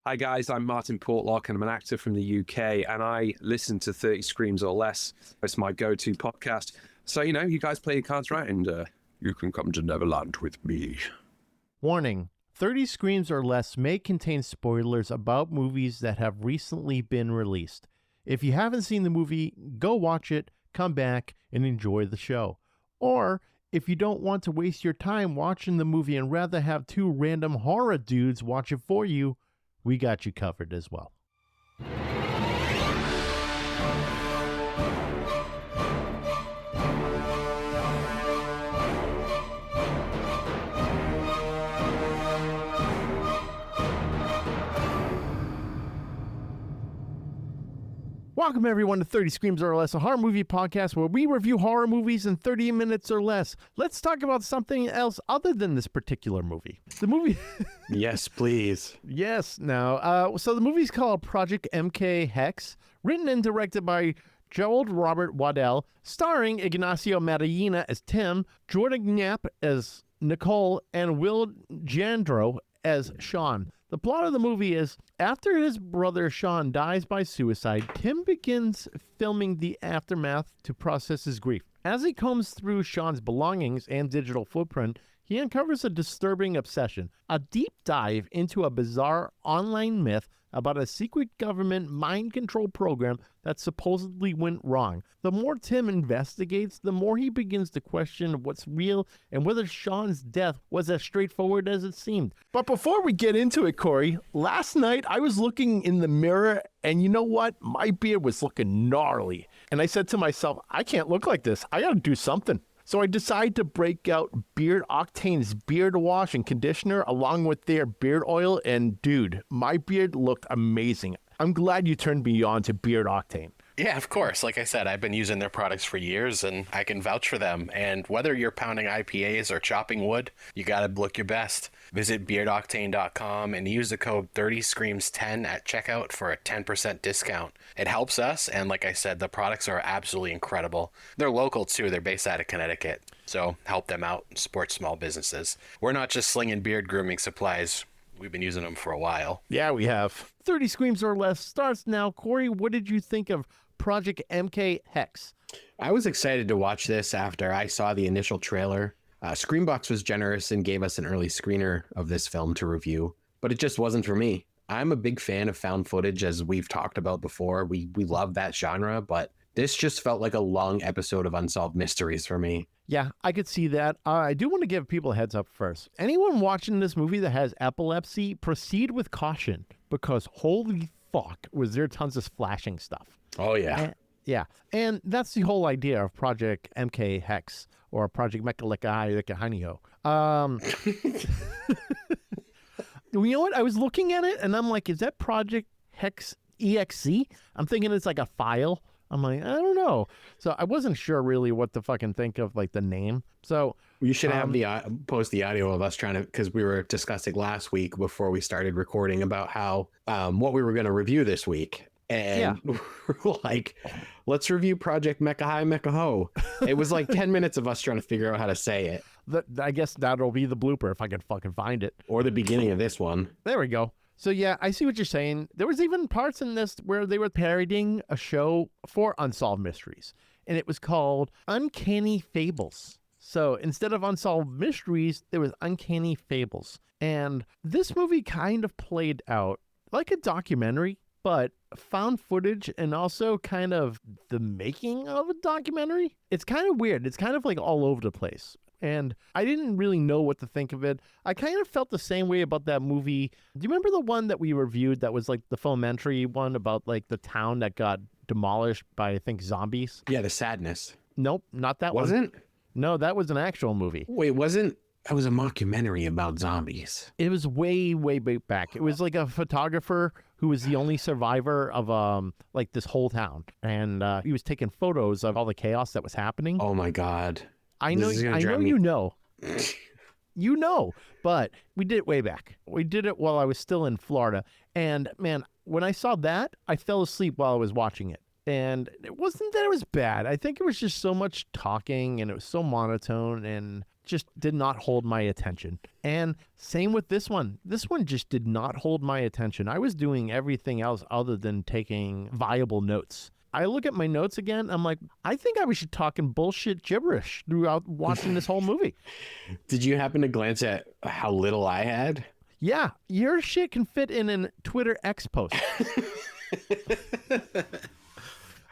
Hi guys, I'm Martin Portlock and I'm an actor from the UK and I listen to 30 Screams or Less. It's my go-to podcast. So, you guys play your cards right and you can come to Neverland with me. Warning, 30 Screams or Less may contain spoilers about movies that have recently been released. If you haven't seen the movie, go watch it, come back, and enjoy the show. Or, if you don't want to waste your time watching the movie and rather have two random horror dudes watch it for you, we got you covered as well. Welcome everyone to 30 Screams or Less, a horror movie podcast where we review horror movies in 30 minutes or less. Let's talk about something else other than this particular movie. The movie... Yes, please. Yes, now. So the movie's called Project MKHEXE, written and directed by Gerald Robert Waddell, starring Ignacyo Matynia as Tim, Jordan Knapp as Nicole, and Will Jandro as Sean. The plot of the movie is, after his brother Sean dies by suicide, Tim begins filming the aftermath to process his grief. As he combs through Sean's belongings and digital footprint, he uncovers a disturbing obsession, a deep dive into a bizarre online myth about a secret government mind control program that supposedly went wrong. The more Tim investigates, the more he begins to question what's real and whether Sean's death was as straightforward as it seemed. But before we get into it, Corey, last night I was looking in the mirror and you know what? My beard was looking gnarly. And I said to myself, I can't look like this. I gotta do something. So I decided to break out Beard Octane's beard wash and conditioner along with their beard oil. And dude, my beard looked amazing. I'm glad you turned me on to Beard Octane. Yeah, of course. Like I said, I've been using their products for years and I can vouch for them. And whether you're pounding IPAs or chopping wood, you got to look your best. Visit beardoctane.com and use the code 30screams10 at checkout for a 10% discount. It helps us. And like I said, the products are absolutely incredible. They're local too. They're based out of Connecticut. So help them out and support small businesses. We're not just slinging beard grooming supplies. We've been using them for a while. Yeah, we have. 30 Screams or Less starts now. Corey, what did you think of Project MKHEXE? I was excited to watch this after I saw the initial trailer. Screambox was generous and gave us an early screener of this film to review, but it just wasn't for me. I'm a big fan of found footage, as we've talked about before. We love that genre, but this just felt like a long episode of Unsolved Mysteries for me. Yeah, I could see that. I do want to give people a heads up first. Anyone watching this movie that has epilepsy, proceed with caution, because holy fuck, was there tons of flashing stuff. Oh, yeah. And that's the whole idea of Project MKHEXE, or Project MKHEXE. You know what? I was looking at it, and I'm like, is that Project Hex EXE? I'm thinking it's like a file. I'm like, I don't know. So I wasn't sure really what to fucking think of, like, the name. So you should have post the audio of us trying to, because we were discussing last week before we started recording about how what we were going to review this week. And we're like, let's review Project MKHEXE. It was like 10 minutes of us trying to figure out how to say it. I guess that'll be the blooper if I can fucking find it. Or the beginning of this one. There we go. So yeah, I see what you're saying. There was even parts in this where they were parodying a show for Unsolved Mysteries, and it was called Uncanny Fables. So instead of Unsolved Mysteries, there was Uncanny Fables. And this movie kind of played out like a documentary, but found footage and also kind of the making of a documentary. It's kind of weird. It's kind of like all over the place. And I didn't really know what to think of it. I kind of felt the same way about that movie. Do you remember the one that we reviewed that was like the Fomentary one about like the town that got demolished by, I think, zombies? Yeah, The Sadness. Nope, not that one. Wasn't? No, that was an actual movie. Wait, wasn't? That was a mockumentary about zombies. It was way back. It was like a photographer who was the only survivor of like this whole town. And he was taking photos of all the chaos that was happening. Oh my God. I know you know. You know, but we did it way back. We did it while I was still in Florida. And man, when I saw that, I fell asleep while I was watching it. And it wasn't that it was bad. I think it was just so much talking and it was so monotone and just did not hold my attention. And same with this one. This one just did not hold my attention. I was doing everything else other than taking viable notes. I look at my notes again. I'm like, I think I was just talking bullshit gibberish throughout watching this whole movie. Did you happen to glance at how little I had? Yeah, your shit can fit in a Twitter X post.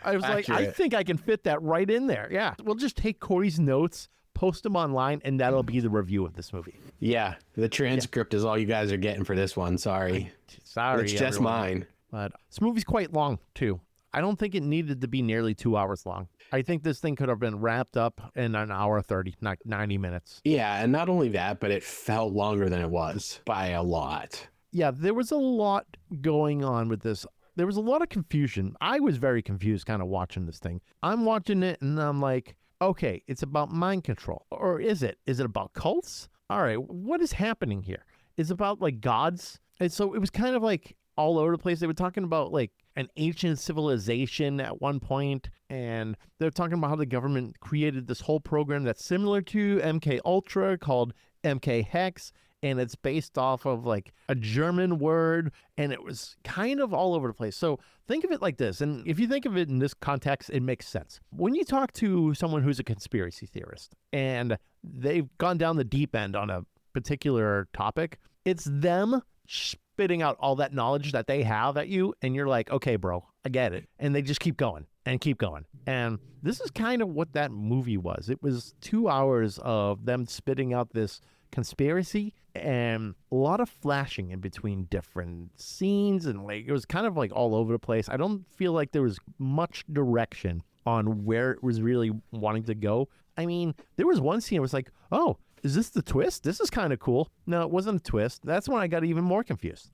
I was like, I think I can fit that right in there. Yeah, we'll just take Corey's notes, post them online, and that'll be the review of this movie. Yeah, the transcript is all you guys are getting for this one. Sorry. Sorry, it's just everyone. mine. But this movie's quite long, too. I don't think it needed to be nearly 2 hours long. I think this thing could have been wrapped up in an hour 30, not 90 minutes. Yeah, and not only that, but it felt longer than it was by a lot. Yeah, there was a lot going on with this. There was a lot of confusion. I was very confused kind of watching this thing. I'm watching it and I'm like, okay, it's about mind control. Or is it? Is it about cults? All right, what is happening here? Is it about like gods? And so it was kind of like all over the place. They were talking about like an ancient civilization at one point, and they're talking about how the government created this whole program that's similar to MK Ultra called MKHEXE, and it's based off of like a German word, and it was kind of all over the place. So think of it like this, and if you think of it in this context, it makes sense. When you talk to someone who's a conspiracy theorist and they've gone down the deep end on a particular topic, it's them spitting out all that knowledge that they have at you, and you're like, okay, bro, I get it. And they just keep going and keep going. And this is kind of what that movie was. It was 2 hours of them spitting out this conspiracy and a lot of flashing in between different scenes, and like it was kind of like all over the place. I don't feel like there was much direction on where it was really wanting to go. I mean, there was one scene where it was like, oh, is this the twist? This is kind of cool. No, it wasn't a twist. That's when I got even more confused.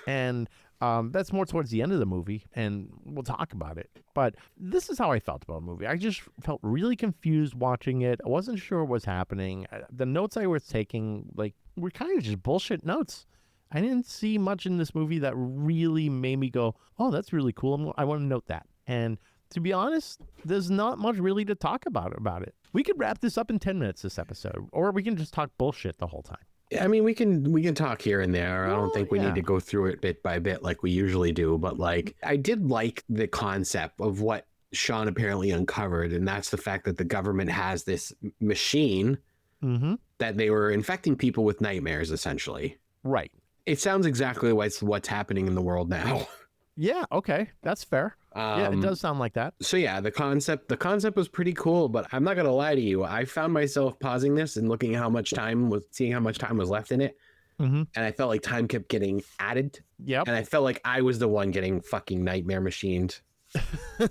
And that's more towards the end of the movie, and we'll talk about it. But this is how I felt about the movie. I just felt really confused watching it. I wasn't sure what was happening. The notes I was taking, like, were kind of just bullshit notes. I didn't see much in this movie that really made me go, oh, that's really cool. I want to note that. And to be honest, there's not much really to talk about it. We could wrap this up in 10 minutes this episode, or we can just talk bullshit the whole time. I mean, we can talk here and there. I don't think we need to go through it bit by bit like we usually do. But like, I did like the concept of what Sean apparently uncovered, and that's the fact that the government has this machine that they were infecting people with nightmares, essentially. Right. It sounds exactly what's happening in the world now. Yeah, okay. That's fair. Yeah, it does sound like that. So yeah, the concept was pretty cool, but I'm not going to lie to you. I found myself pausing this and looking at seeing how much time was left in it. And I felt like time kept getting added. Yep. And I felt like I was the one getting fucking nightmare machined. Sorry.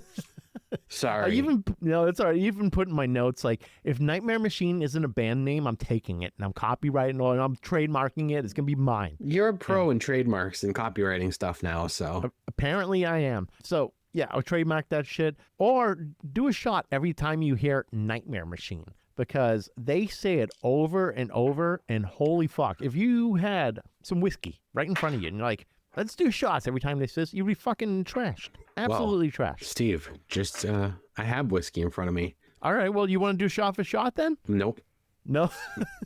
It's all right. I even put in my notes, like, if Nightmare Machine isn't a band name, I'm taking it and I'm copyrighting it and I'm trademarking it. It's going to be mine. You're a pro in trademarks and copywriting stuff now, so. Apparently I am. So, yeah, I'll trademark that shit. Or do a shot every time you hear Nightmare Machine, because they say it over and over, and holy fuck. If you had some whiskey right in front of you and you're like, let's do shots every time they say this, you'd be fucking trashed. Absolutely trashed. Steve, just, I have whiskey in front of me. All right, well, you want to do shot for shot then? Nope. No?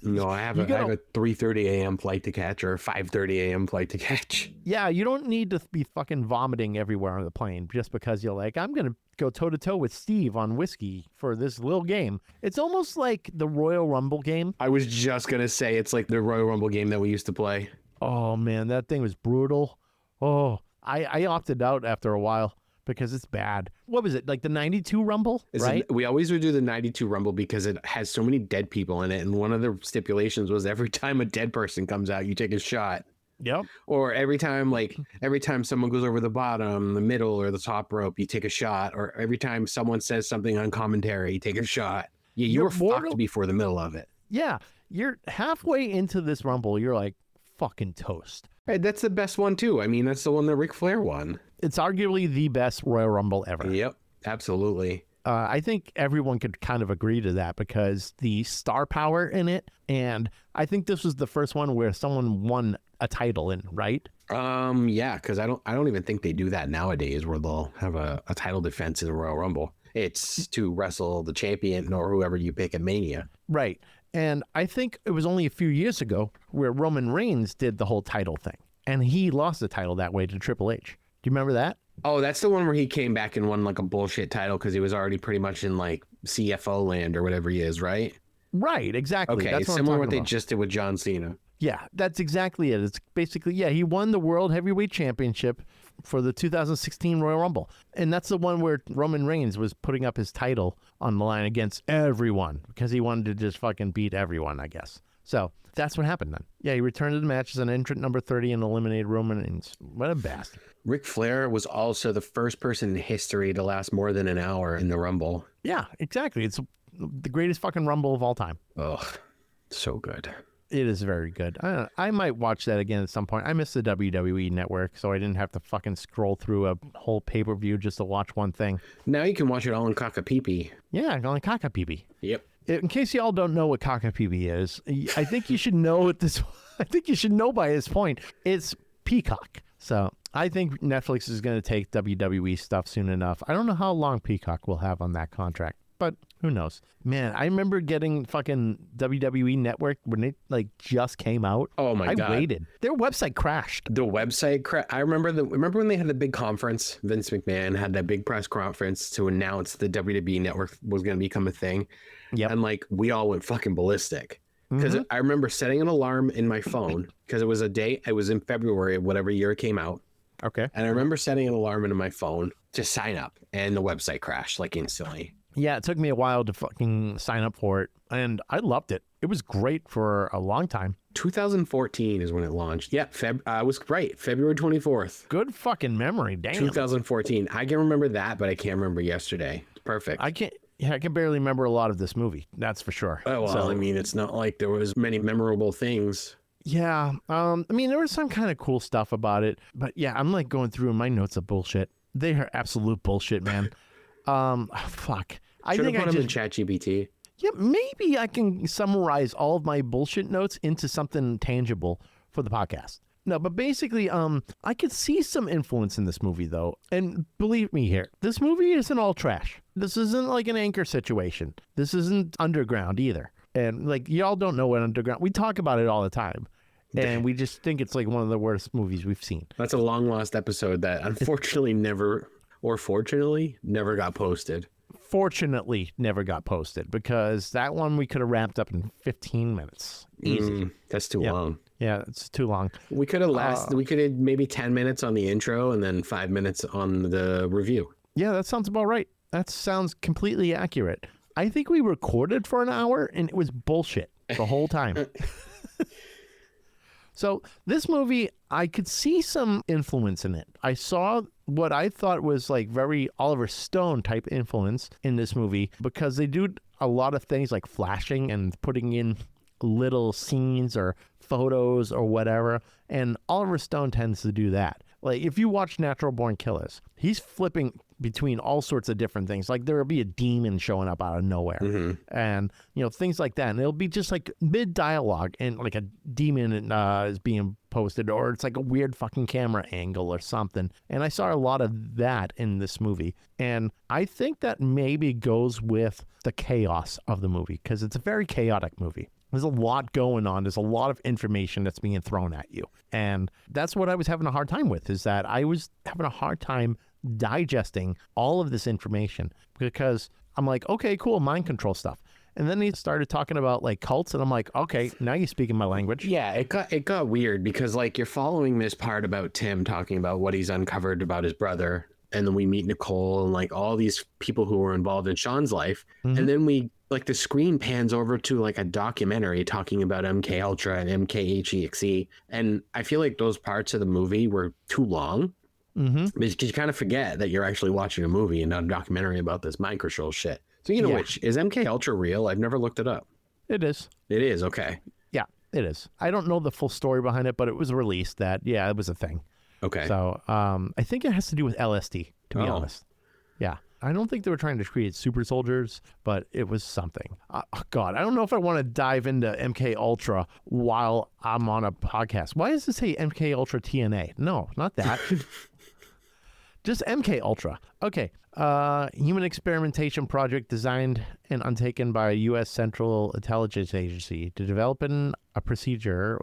No, I have a 3:30 a.m. flight to catch, or a 5:30 a.m. flight to catch. Yeah, you don't need to be fucking vomiting everywhere on the plane just because you're like, I'm going to go toe-to-toe with Steve on whiskey for this little game. It's almost like the Royal Rumble game. I was just going to say, it's like the Royal Rumble game that we used to play. Oh, man, that thing was brutal. Oh, I opted out after a while because it's bad. What was it, like the 92 Rumble, right? We always would do the 92 Rumble because it has so many dead people in it. And one of the stipulations was every time a dead person comes out, you take a shot. Yep. Or every time someone goes over the bottom, the middle, or the top rope, you take a shot. Or every time someone says something on commentary, you take a shot. Yeah, you were fucked before the middle of it. Yeah, you're halfway into this Rumble, you're like fucking toast. Right, that's the best one too. I mean, that's the one that Ric Flair won. It's arguably the best Royal Rumble ever. Yep, absolutely. I think everyone could kind of agree to that because the star power in it, and I think this was the first one where someone won a title in, right? Yeah, because I don't even think they do that nowadays, where they'll have a title defense in the Royal Rumble. It's to wrestle the champion or whoever you pick at Mania. Right. And I think it was only a few years ago where Roman Reigns did the whole title thing. And he lost the title that way to Triple H. Do you remember that? Oh, that's the one where he came back and won like a bullshit title because he was already pretty much in like CFO land or whatever he is, right? Right, exactly. Okay, that's similar to what they just did with John Cena. Yeah, that's exactly it. It's basically, he won the World Heavyweight Championship for the 2016 Royal Rumble. And that's the one where Roman Reigns was putting up his title on the line against everyone because he wanted to just fucking beat everyone, I guess. So that's what happened then. Yeah, he returned to the match as an entrant number 30 and eliminated Roman Reigns. What a bastard. Ric Flair was also the first person in history to last more than an hour in the Rumble. Yeah, exactly. It's the greatest fucking Rumble of all time. Oh, so good. It is very good. I might watch that again at some point. I miss the WWE Network, so I didn't have to fucking scroll through a whole pay-per-view just to watch one thing. Now you can watch it all in Kakapipi. Yeah, on Kakapipi. Yep. In case y'all don't know what Kakapipi is, I think you should know at this. I think you should know by this point. It's Peacock. So I think Netflix is going to take WWE stuff soon enough. I don't know how long Peacock will have on that contract, but who knows? Man, I remember getting fucking WWE Network when it like just came out. Oh my God. I waited. Their website crashed. The website I remember when they had the big conference. Vince McMahon had that big press conference to announce the WWE Network was going to become a thing. Yep. And like we all went fucking ballistic. Because I remember setting an alarm in my phone because it was a date. It was in February of whatever year it came out. Okay. And I remember setting an alarm into my phone to sign up, and the website crashed like instantly. Yeah, it took me a while to fucking sign up for it, and I loved it. It was great for a long time. 2014 is when it launched. Yeah, I was right. February 24th. Good fucking memory. Damn. 2014. I can remember that, but I can't remember yesterday. Perfect. I can barely remember a lot of this movie. That's for sure. Oh, well, I mean, it's not like there was many memorable things. Yeah. I mean, there was some kind of cool stuff about it, but yeah, I'm like going through my notes of bullshit. They are absolute bullshit, man. Fuck. I Should think have I put them just, in ChatGPT. yeah, maybe I can summarize all of my bullshit notes into something tangible for the podcast. No, but basically, I could see some influence in this movie, though. And believe me here, this movie isn't all trash. This isn't like an Anchor situation. This isn't Underground either. And like, y'all don't know what Underground, we talk about it all the time. And we just think it's like one of the worst movies we've seen. That's a long lost episode that unfortunately fortunately never got posted. Fortunately, never got posted because that one we could have wrapped up in 15 minutes. Easy. That's too long. Yeah, it's too long. We could have we could have maybe 10 minutes on the intro and then 5 minutes on the review. Yeah, that sounds about right. That sounds completely accurate. I think we recorded for an hour and it was bullshit the whole time. So this movie, I could see some influence in it. I saw what I thought was like very Oliver Stone type influence in this movie because they do a lot of things like flashing and putting in little scenes or photos or whatever. And Oliver Stone tends to do that. Like if you watch Natural Born Killers, he's flipping between all sorts of different things. Like there will be a demon showing up out of nowhere and, you know, things like that. And it'll be just like mid dialogue and like a demon is being posted or it's like a weird fucking camera angle or something. And I saw a lot of that in this movie. And I think that maybe goes with the chaos of the movie because it's a very chaotic movie. There's a lot going on. There's a lot of information that's being thrown at you. And that's what I was having a hard time with is that I was having a hard time digesting all of this information because I'm like, okay, cool, mind control stuff. And then he started talking about like cults and I'm like, okay, now you're speaking my language. Yeah, it got weird because like you're following this part about Tim talking about what he's uncovered about his brother. And then we meet Nicole and like all these people who were involved in Sean's life. And then we like the screen pans over to like a documentary talking about MK Ultra and MKHEXE. And I feel like those parts of the movie were too long. Because you kind of forget that you're actually watching a movie and not a documentary about this mind control shit. So you know which, is MK Ultra real? I've never looked it up. It is. It is, okay. Yeah, it is. I don't know the full story behind it, but it was released that, yeah, it was a thing. Okay. So I think it has to do with LSD, to be honest. Yeah. I don't think they were trying to create super soldiers, but it was something. God, I don't know if I want to dive into MK Ultra while I'm on a podcast. Why does it say MK Ultra TNA? No, not that. Just MK Ultra. Okay. Human experimentation project designed and undertaken by a U.S. Central Intelligence Agency to develop a procedure,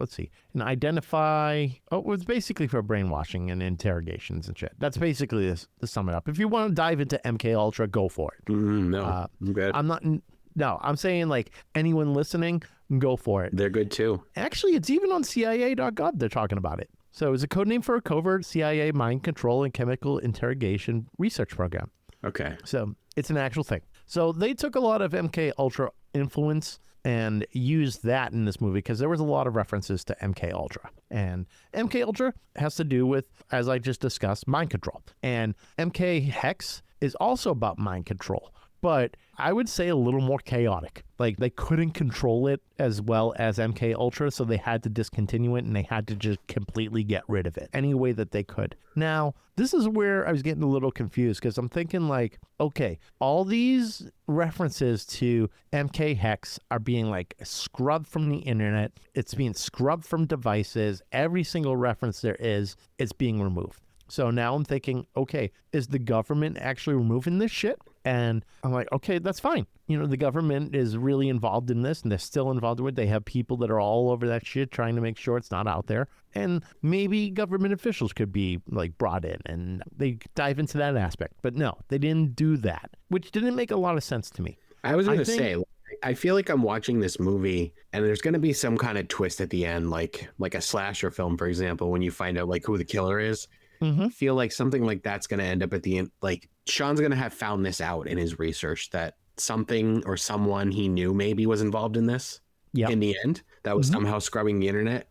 and identify, it was basically for brainwashing and interrogations and shit. That's basically this, to sum it up. If you want to dive into MK Ultra, go for it. No, I'm good. No, I'm saying like anyone listening, go for it. They're good too. Actually, it's even on CIA.gov. They're talking about it. So it's a code name for a covert CIA mind control and chemical interrogation research program. Okay. So it's an actual thing. So they took a lot of MK Ultra influence and used that in this movie because there was a lot of references to MK Ultra. And MK Ultra has to do with, as I just discussed, mind control. And MKHEXE is also about mind control, but I would say a little more chaotic. Like they couldn't control it as well as MK Ultra, so they had to discontinue it and they had to just completely get rid of it any way that they could. Now, this is where I was getting a little confused because I'm thinking like, okay, all these references to MKHEXE are being like scrubbed from the internet. It's being scrubbed from devices. Every single reference there is being removed. So now I'm thinking, okay, is the government actually removing this shit? And I'm like, okay, that's fine. You know, the government is really involved in this and they're still involved with it. They have people that are all over that shit trying to make sure it's not out there. And maybe government officials could be like brought in and they dive into that aspect. But no, they didn't do that, which didn't make a lot of sense to me. I was going to say, I feel like I'm watching this movie and there's going to be some kind of twist at the end, like a slasher film, for example, when you find out like who the killer is. Mm-hmm. I feel like something like that's going to end up at the end. Like Sean's going to have found this out in his research that something or someone he knew maybe was involved in this. Yeah. In the end, that was somehow scrubbing the internet.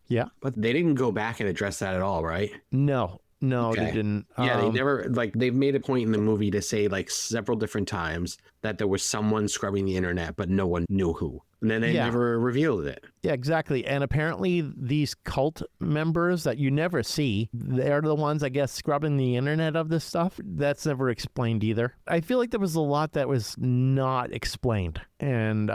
Yeah. But they didn't go back and address that at all, right? No, Okay. they didn't. Yeah, they never, like, they've made a point in the movie to say, like, several different times that there was someone scrubbing the internet, but no one knew who. And then they never revealed it. Yeah, exactly. And apparently these cult members that you never see, they're the ones, I guess, scrubbing the internet of this stuff. That's never explained either. I feel like there was a lot that was not explained. And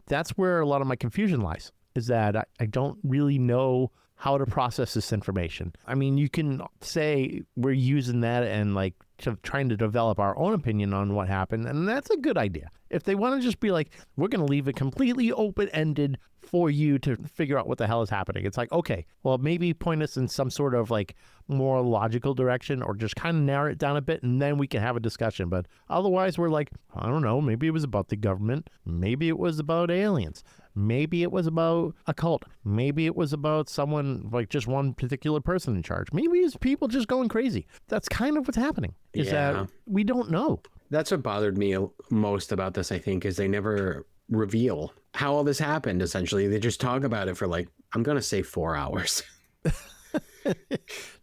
that's where a lot of my confusion lies, is that I don't really know how to process this information. I mean, you can say we're using that and like trying to develop our own opinion on what happened, and that's a good idea. If they want to just be like, we're going to leave it completely open-ended for you to figure out what the hell is happening. It's like, okay, well, maybe point us in some sort of like more logical direction or just kind of narrow it down a bit and then we can have a discussion. But otherwise we're like, I don't know, maybe it was about the government. Maybe it was about aliens. Maybe it was about a cult. Maybe it was about someone, like just one particular person in charge. Maybe it's people just going crazy. That's kind of what's happening, is that we don't know. That's what bothered me most about this, I think, is they never reveal how all this happened, essentially. They just talk about it for like, I'm going to say 4 hours.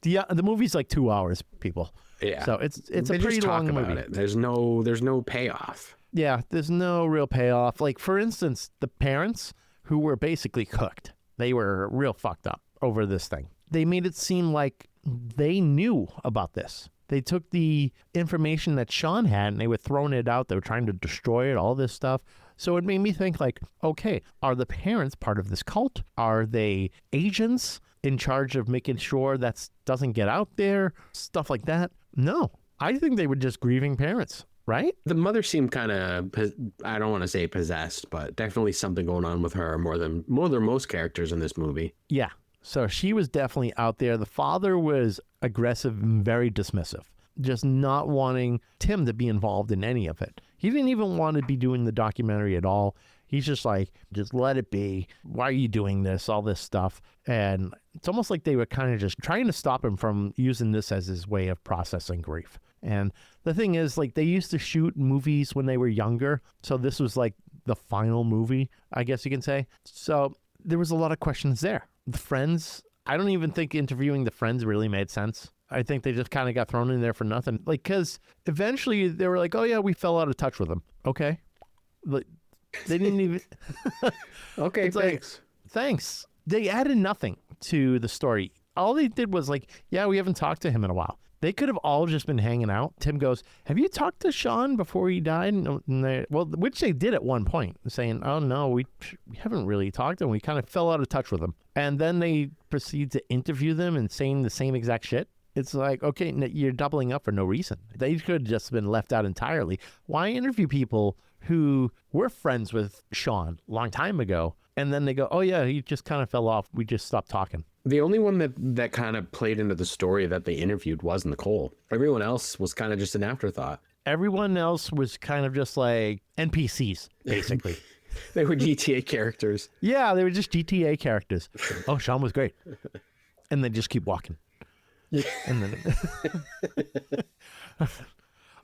The movie's like 2 hours, people. Yeah. So it's a pretty long movie. It. There's no payoff. Yeah, there's no real payoff. Like, for instance, the parents who were basically cooked, they were real fucked up over this thing. They made it seem like they knew about this. They took the information that Sean had and they were throwing it out. They were trying to destroy it, all this stuff. So it made me think like, okay, are the parents part of this cult? Are they agents in charge of making sure that doesn't get out there? Stuff like that? No, I think they were just grieving parents. Right? The mother seemed kind of, I don't want to say possessed, but definitely something going on with her more than most characters in this movie. Yeah. So she was definitely out there. The father was aggressive and very dismissive, just not wanting Tim to be involved in any of it. He didn't even want to be doing the documentary at all. He's just like, just let it be. Why are you doing this? All this stuff. And it's almost like they were kind of just trying to stop him from using this as his way of processing grief. And the thing is, like, they used to shoot movies when they were younger. So this was like the final movie, I guess you can say. So there was a lot of questions there. The friends, I don't even think interviewing the friends really made sense. I think they just kind of got thrown in there for nothing. Like, because eventually they were like, oh, yeah, we fell out of touch with them. Okay. Like, they didn't even. Okay, it's thanks. Like, thanks. They added nothing to the story. All they did was like, yeah, we haven't talked to him in a while. They could have all just been hanging out. Tim goes, have you talked to Sean before he died? And which they did at one point, saying, oh, no, we haven't really talked to him. We kind of fell out of touch with him. And then they proceed to interview them and saying the same exact shit. It's like, okay, you're doubling up for no reason. They could have just been left out entirely. Why interview people who were friends with Sean a long time ago, and then they go, oh yeah, he just kind of fell off. We just stopped talking. The only one that kind of played into the story that they interviewed was Nicole. Everyone else was kind of just an afterthought. Everyone else was kind of just like NPCs, basically. They were GTA characters. Yeah, they were just GTA characters. Oh, Sean was great. And they just keep walking. And then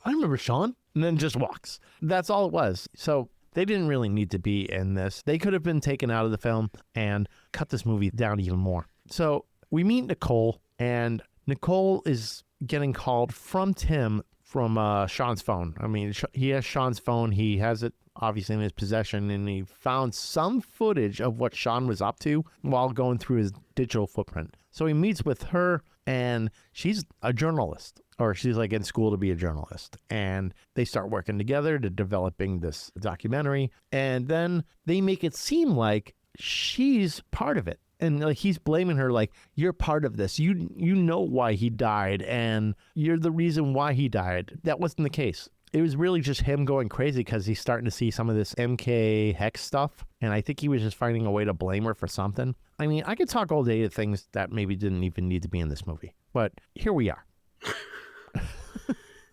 I remember Sean, and then just walks. That's all it was. So they didn't really need to be in this. They could have been taken out of the film and cut this movie down even more. So we meet Nicole, and Nicole is getting called from Tim from Sean's phone. I mean, he has Sean's phone. He has it obviously in his possession, and he found some footage of what Sean was up to while going through his digital footprint. So he meets with her, and she's a journalist, or she's like in school to be a journalist. And they start working together to developing this documentary. And then they make it seem like she's part of it. And like he's blaming her, like, you're part of this. You know why he died, and you're the reason why he died. That wasn't the case. It was really just him going crazy because he's starting to see some of this MKHEXE stuff. And I think he was just finding a way to blame her for something. I mean, I could talk all day to things that maybe didn't even need to be in this movie. But here we are.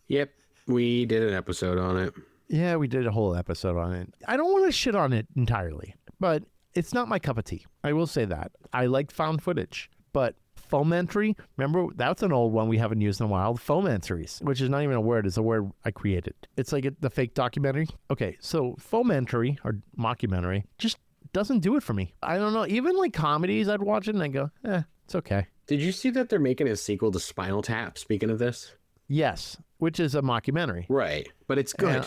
Yep. We did an episode on it. Yeah, we did a whole episode on it. I don't want to shit on it entirely, but it's not my cup of tea. I will say that. I like found footage, but fomentary, remember, that's an old one we haven't used in a while, fomentaries, which is not even a word, it's a word I created. It's like the fake documentary. Okay, so fomentary or mockumentary just doesn't do it for me. I don't know, even like comedies, I'd watch it and I go, it's okay. Did you see that they're making a sequel to Spinal Tap, speaking of this? Yes, which is a mockumentary. Right, but it's good.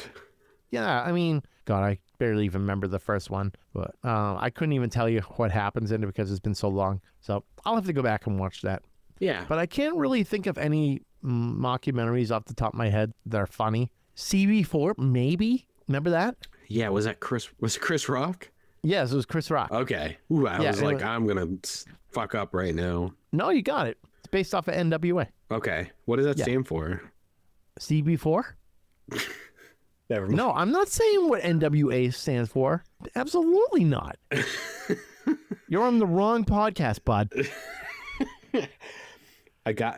Yeah, I mean, God, I barely even remember the first one, but I couldn't even tell you what happens in it because it's been so long. So I'll have to go back and watch that. Yeah. But I can't really think of any mockumentaries off the top of my head that are funny. CB4, maybe? Remember that? Yeah, was it Chris Rock? Yes, it was Chris Rock. Okay. Ooh, I was like, I'm going to fuck up right now. No, you got it. It's based off of NWA. Okay. What does that stand for? CB4? Never mind. No, I'm not saying what NWA stands for. Absolutely not. You're on the wrong podcast, bud.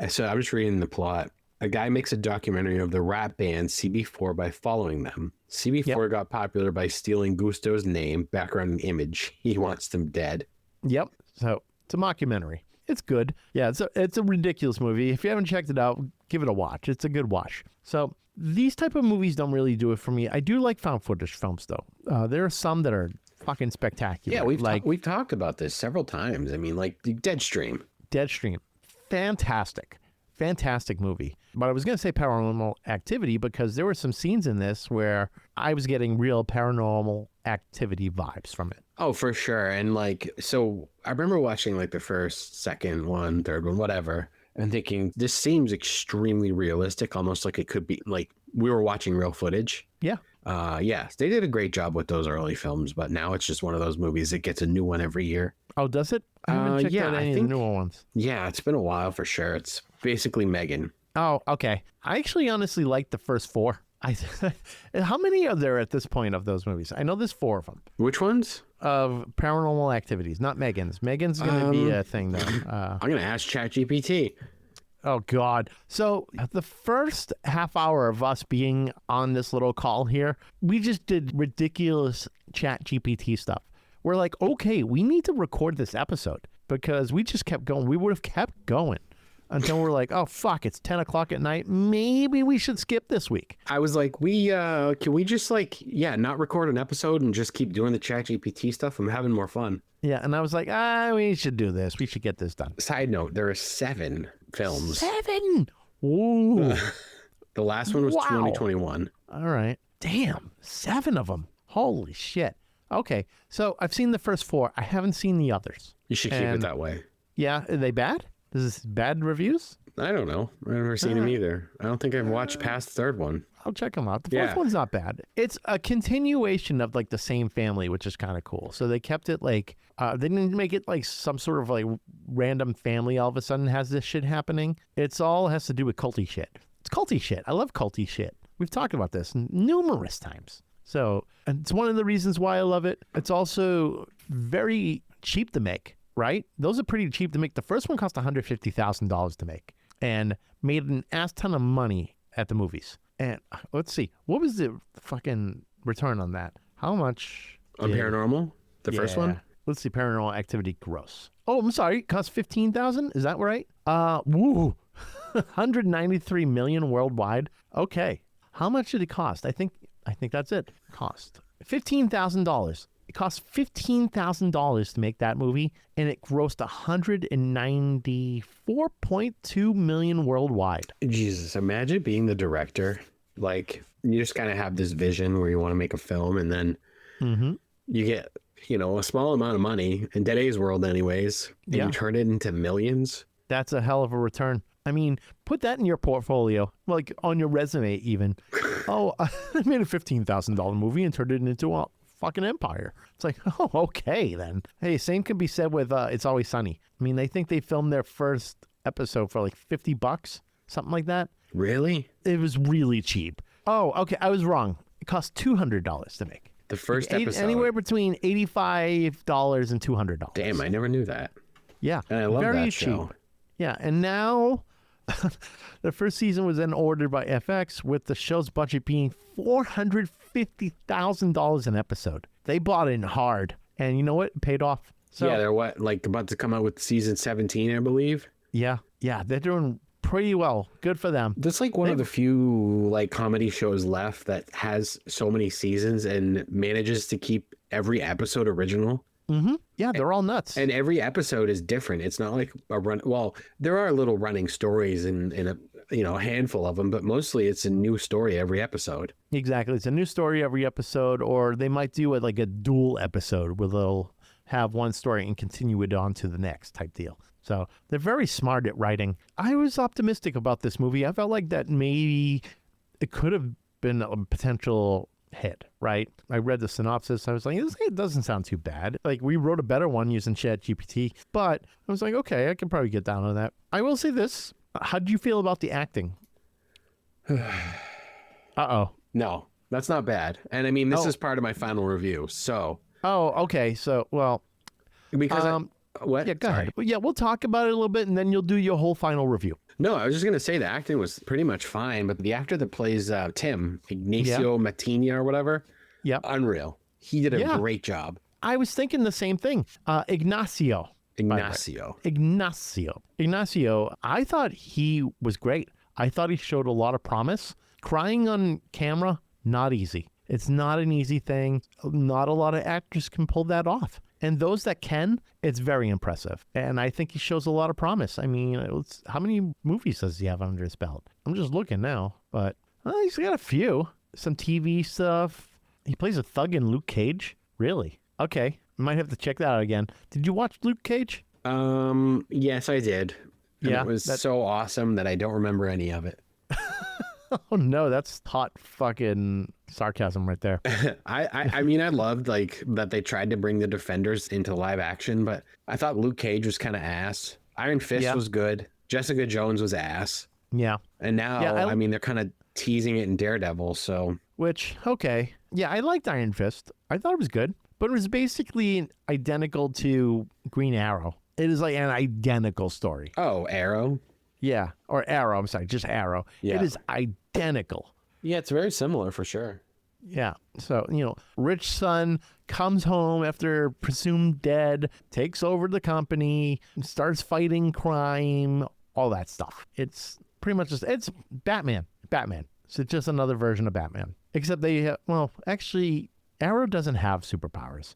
So I'm just reading the plot. A guy makes a documentary of the rap band CB4 by following them. CB4 got popular by stealing Gusto's name, background, and image. He wants them dead. Yep. So it's a mockumentary. It's good. Yeah, it's a ridiculous movie. If you haven't checked it out, give it a watch. It's a good watch. So these type of movies don't really do it for me. I do like found footage films, though. There are some that are fucking spectacular. Yeah, we've talked about this several times. I mean, like Deadstream. Fantastic movie. But I was going to say Paranormal Activity because there were some scenes in this where I was getting real Paranormal Activity vibes from it. Oh, for sure. And like, so I remember watching like the first, second one, third one, whatever, and thinking this seems extremely realistic, almost like it could be like we were watching real footage. Yeah. Yes, they did a great job with those early films, but now it's just one of those movies that gets a new one every year. Oh, does it? I haven't checked out any of the newer ones. Yeah, it's been a while for sure. It's basically Megan. Oh, okay. I actually honestly like the first four. How many are there at this point of those movies? I know there's 4 of them. Which ones? Of Paranormal Activities, not Megan's. Megan's going to be a thing, though. I'm going to ask ChatGPT. Oh, God. So the first half hour of us being on this little call here, we just did ridiculous ChatGPT stuff. We're like, okay, we need to record this episode because we just kept going. We would have kept going until we're like, oh, fuck, it's 10 o'clock at night. Maybe we should skip this week. I was like, can we just not record an episode and just keep doing the ChatGPT stuff? I'm having more fun. Yeah, and I was like, we should do this. We should get this done. Side note, there are 7 films. 7? Ooh. The last one was 2021. All right. Damn, 7 of them. Holy shit. Okay, so I've seen the first 4. I haven't seen the others. You should keep it that way. Yeah, are they bad? Is this bad reviews? I don't know. I've never seen them either. I don't think I've watched past the third one. I'll check them out. The fourth one's not bad. It's a continuation of like the same family, which is kind of cool. So they kept it like, they didn't make it like some sort of like random family all of a sudden has this shit happening. It's all has to do with culty shit. It's culty shit. I love culty shit. We've talked about this numerous times. So and it's one of the reasons why I love it. It's also very cheap to make, right? Those are pretty cheap to make. The first one cost $150,000 to make and made an ass ton of money at the movies. And let's see, what was the fucking return on that? How much? On Paranormal? The first one? Let's see, Paranormal Activity gross. Oh, I'm sorry, it cost $15,000? Is that right? Woo. 193 million worldwide. Okay. How much did it cost? I think that's it. Cost $15,000. It cost $15,000 to make that movie, and it grossed 194.2 million worldwide. Jesus, imagine being the director. Like, you just kind of have this vision where you want to make a film, and then you get, a small amount of money in today's world, anyways, and you turn it into millions. That's a hell of a return. I mean, put that in your portfolio, like on your resume, even. Oh, I made a $15,000 movie and turned it into a fucking empire. It's like, oh, okay then. Hey, same can be said with It's Always Sunny. I mean, they think they filmed their first episode for like $50, something like that. Really? It was really cheap. Oh, okay, I was wrong. It cost $200 to make. The first episode? Anywhere between $85 and $200. Damn, I never knew that. Yeah. And I love very that cheap. show. Yeah, and now the first season was then ordered by FX with the show's budget being $450,000 an episode. They bought in hard, and you know what? It paid off. So, yeah, they're about to come out with season 17, I believe. Yeah, they're doing pretty well. Good for them. That's like one of the few like comedy shows left that has so many seasons and manages to keep every episode original. Mm-hmm. Yeah, they're all nuts. And every episode is different. It's not like a run. Well, there are little running stories in a handful of them, but mostly it's a new story every episode. Exactly. It's a new story every episode, or they might do it like a dual episode where they'll have one story and continue it on to the next type deal. So they're very smart at writing. I was optimistic about this movie. I felt like that maybe it could have been a potential hit, right? I read the synopsis. I was like, it doesn't sound too bad. Like, we wrote a better one using ChatGPT, but I was like, okay, I can probably get down on that. I will say this. How do you feel about the acting? Uh-oh. No, that's not bad. And I mean, this is part of my final review, so. Oh, okay. So, well. Because what? Yeah, go ahead. Yeah, we'll talk about it a little bit, and then you'll do your whole final review. No, I was just going to say the acting was pretty much fine, but the actor that plays Tim, Ignacyo Matynia or whatever, unreal. He did a great job. I was thinking the same thing. Ignacyo, I thought he was great. I thought he showed a lot of promise. Crying on camera, not easy. It's not an easy thing. Not a lot of actors can pull that off. And those that can, it's very impressive. And I think he shows a lot of promise. I mean, how many movies does he have under his belt? I'm just looking now, but he's got a few. Some TV stuff. He plays a thug in Luke Cage. Really? Okay. Might have to check that out again. Did you watch Luke Cage? Yes, I did. And yeah. It was so awesome that I don't remember any of it. Oh no, that's hot fucking sarcasm right there. I mean, I loved like that they tried to bring the Defenders into live action, but I thought Luke Cage was kind of ass. Iron Fist was good. Jessica Jones was ass. Yeah. And now, I mean, they're kind of teasing it in Daredevil, so. Which, okay. Yeah, I liked Iron Fist. I thought it was good, but it was basically identical to Green Arrow. It is like an identical story. Oh, Arrow? Yeah, or Arrow. I'm sorry, just Arrow. Yeah. It is identical. Yeah, it's very similar for sure. Yeah. So, rich son comes home after presumed dead, takes over the company, starts fighting crime, all that stuff. It's pretty much it's Batman. So it's just another version of Batman. Except actually, Arrow doesn't have superpowers.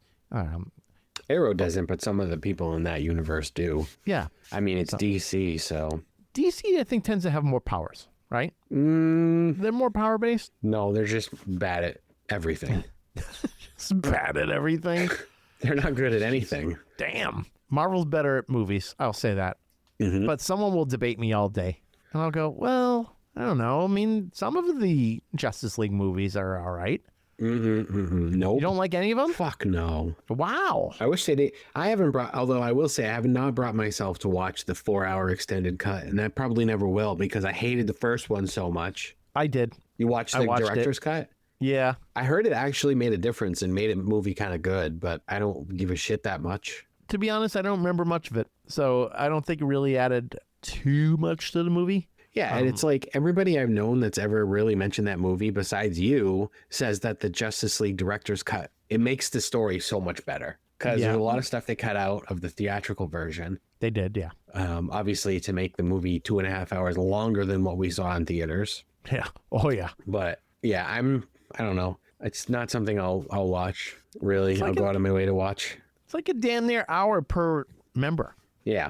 Arrow doesn't, but some of the people in that universe do. Yeah. I mean, it's DC, so. DC, I think, tends to have more powers, right? They're more power-based? No, they're just bad at everything. Just bad at everything? They're not good at anything. Damn. Marvel's better at movies, I'll say that. Mm-hmm. But someone will debate me all day. And I'll go, well, I don't know. I mean, some of the Justice League movies are all right. Nope. You don't like any of them? Fuck no. Wow. I wish they did. I haven't brought, although I will say I have not brought myself to watch the 4-hour extended cut, and I probably never will because I hated the first one so much. I did. You watched the director's cut? Yeah. I heard it actually made a difference and made a movie kind of good, but I don't give a shit that much. To be honest, I don't remember much of it. So I don't think it really added too much to the movie. Yeah, and it's like everybody I've known that's ever really mentioned that movie besides you says that the Justice League director's cut, it makes the story so much better because there's a lot of stuff they cut out of the theatrical version. They did, yeah. Obviously to make the movie 2.5 hours longer than what we saw in theaters. Yeah. Oh, yeah. But yeah, I don't know. It's not something I'll watch, really. Like I'll go out of my way to watch. It's like a damn near hour per member. Yeah.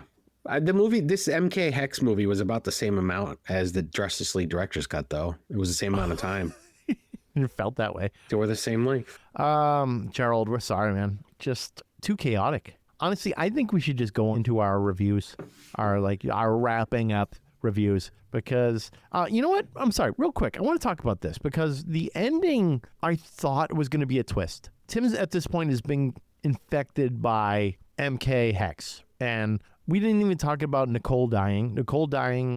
The movie, this MKHEXE movie was about the same amount as the Justice League director's cut, though. It was the same amount of time. It felt that way. They were the same length. Gerald, we're sorry, man. Just too chaotic. Honestly, I think we should just go into our reviews, our wrapping up reviews, because you know what? I'm sorry, real quick. I want to talk about this because the ending I thought was going to be a twist. Tim's at this point has been infected by MKHEXE, and we didn't even talk about Nicole dying.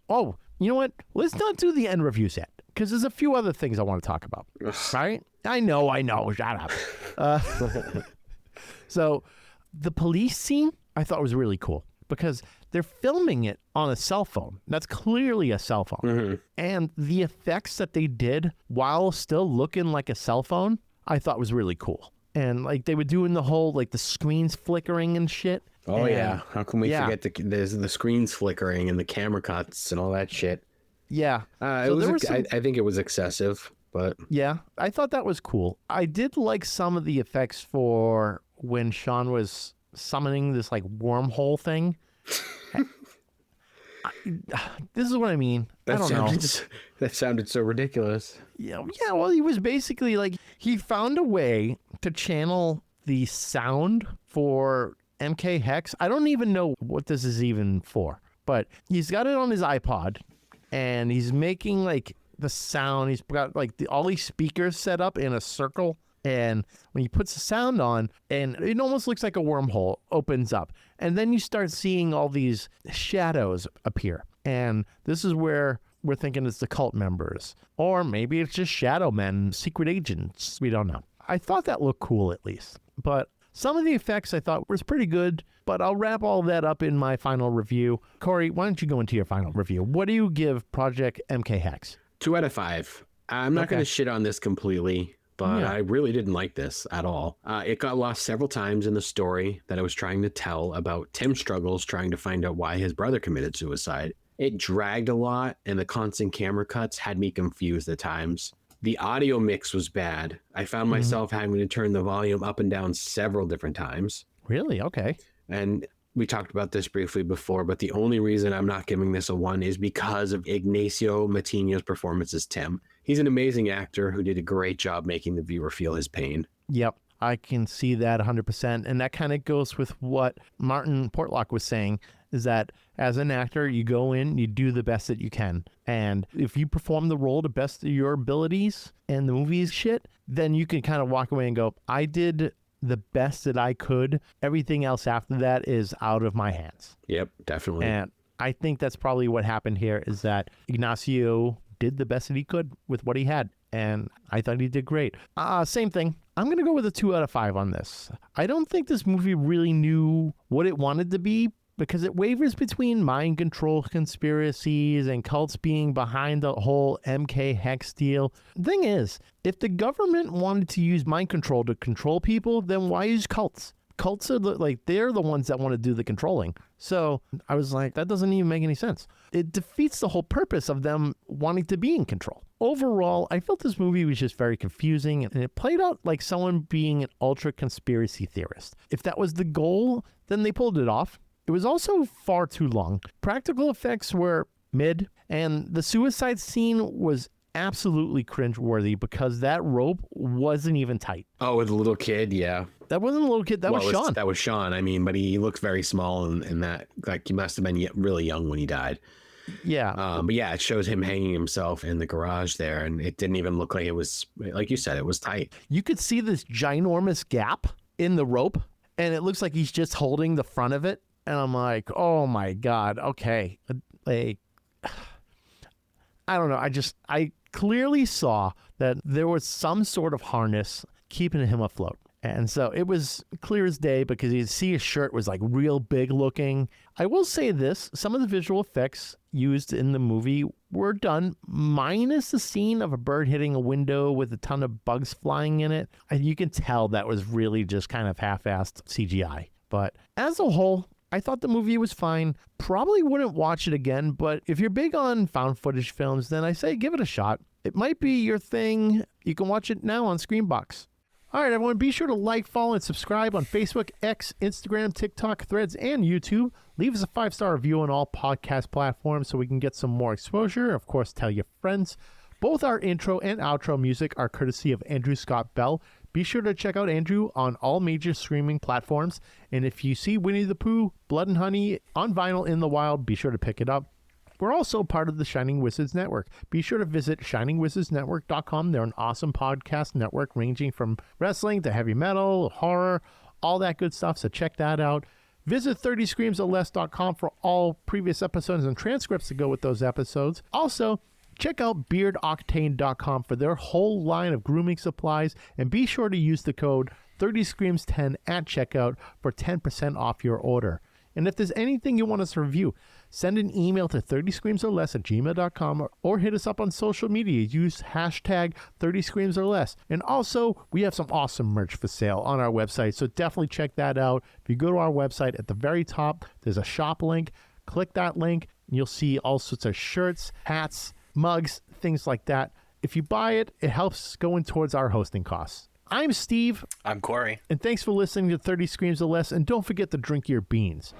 Oh, you know what? Let's not do the end reviews yet, because there's a few other things I want to talk about. Right? I know. Shut up. So the police scene I thought was really cool because they're filming it on a cell phone. That's clearly a cell phone. Mm-hmm. And the effects that they did while still looking like a cell phone, I thought was really cool. And like they were doing the whole like the screens flickering and shit. Oh, yeah. How can we forget the screens flickering and the camera cuts and all that shit? Yeah. I think it was excessive, but... Yeah, I thought that was cool. I did like some of the effects for when Sean was summoning this, like, wormhole thing. This is what I mean. I don't know. That sounded so ridiculous. Yeah, well, he was basically, like, he found a way to channel the sound for MKHEXE. I don't even know what this is even for, but he's got it on his iPod and he's making like the sound. He's got like all these speakers set up in a circle, and when he puts the sound on, and it almost looks like a wormhole opens up, and then you start seeing all these shadows appear, and this is where we're thinking it's the cult members, or maybe it's just shadow men, secret agents. We don't know. I thought that looked cool at least, but some of the effects I thought was pretty good, but I'll wrap all that up in my final review. Corey, why don't you go into your final review? What do you give Project MKHEXE? 2 out of 5. I'm not going to shit on this completely, but I really didn't like this at all. It got lost several times in the story that I was trying to tell about Tim's struggles trying to find out why his brother committed suicide. It dragged a lot, and the constant camera cuts had me confused at times. The audio mix was bad. I found myself having to turn the volume up and down several different times. Really? Okay. And we talked about this briefly before, but the only reason I'm not giving this a 1 is because of Ignacyo Matynia's performance as Tim. He's an amazing actor who did a great job making the viewer feel his pain. Yep. I can see that 100%. And that kind of goes with what Martin Portlock was saying, is that as an actor, you go in, you do the best that you can. And if you perform the role to best of your abilities and the movie's shit, then you can kind of walk away and go, I did the best that I could. Everything else after that is out of my hands. Yep, definitely. And I think that's probably what happened here, is that Ignacyo did the best that he could with what he had. And I thought he did great. Same thing. I'm going to go with a 2 out of 5 on this. I don't think this movie really knew what it wanted to be, because it wavers between mind control conspiracies and cults being behind the whole MKHEXE deal. The thing is, if the government wanted to use mind control to control people, then why use cults? Cults are they're the ones that want to do the controlling. So I was like, that doesn't even make any sense. It defeats the whole purpose of them wanting to be in control. Overall, I felt this movie was just very confusing, and it played out like someone being an ultra conspiracy theorist. If that was the goal, then they pulled it off. It was also far too long. Practical effects were mid, and the suicide scene was absolutely cringeworthy because that rope wasn't even tight. Oh, with the little kid, yeah. That wasn't a little kid. That was Sean. That was Sean. I mean, but he looks very small, and that, like, he must have been really young when he died. Yeah. But yeah, it shows him hanging himself in the garage there, and it didn't even look like it was, like you said, it was tight. You could see this ginormous gap in the rope, and it looks like he's just holding the front of it. And I'm like, oh my God, okay. Like, I don't know. I clearly saw that there was some sort of harness keeping him afloat. And so it was clear as day because you see his shirt was like real big looking. I will say this, some of the visual effects used in the movie were done minus the scene of a bird hitting a window with a ton of bugs flying in it. You can tell that was really just kind of half-assed CGI. But as a whole, I thought the movie was fine. Probably wouldn't watch it again, but if you're big on found footage films, then I say give it a shot. It might be your thing. You can watch it now on Screambox. All right, everyone, be sure to like, follow, and subscribe on Facebook, X, Instagram, TikTok, Threads, and YouTube. Leave us a 5-star review on all podcast platforms so we can get some more exposure. Of course, tell your friends. Both our intro and outro music are courtesy of Andrew Scott Bell. Be sure to check out Andrew on all major streaming platforms. And if you see Winnie the Pooh, Blood and Honey on vinyl in the wild, be sure to pick it up. We're also part of the Shining Wizards Network. Be sure to visit shiningwizardsnetwork.com. They're an awesome podcast network ranging from wrestling to heavy metal, horror, all that good stuff. So check that out. Visit 30screamsorless.com for all previous episodes and transcripts to go with those episodes. Also, check out beardoctane.com for their whole line of grooming supplies. And be sure to use the code 30screams10 at checkout for 10% off your order. And if there's anything you want us to review, send an email to 30screamsorless@gmail.com or hit us up on social media. Use hashtag 30screamsorless. And also, we have some awesome merch for sale on our website, so definitely check that out. If you go to our website, at the very top, there's a shop link. Click that link, and you'll see all sorts of shirts, hats, mugs, things like that. If you buy it, it helps going towards our hosting costs. I'm Steve. I'm Corey. And thanks for listening to 30 Screams or Less. And don't forget to drink your beans.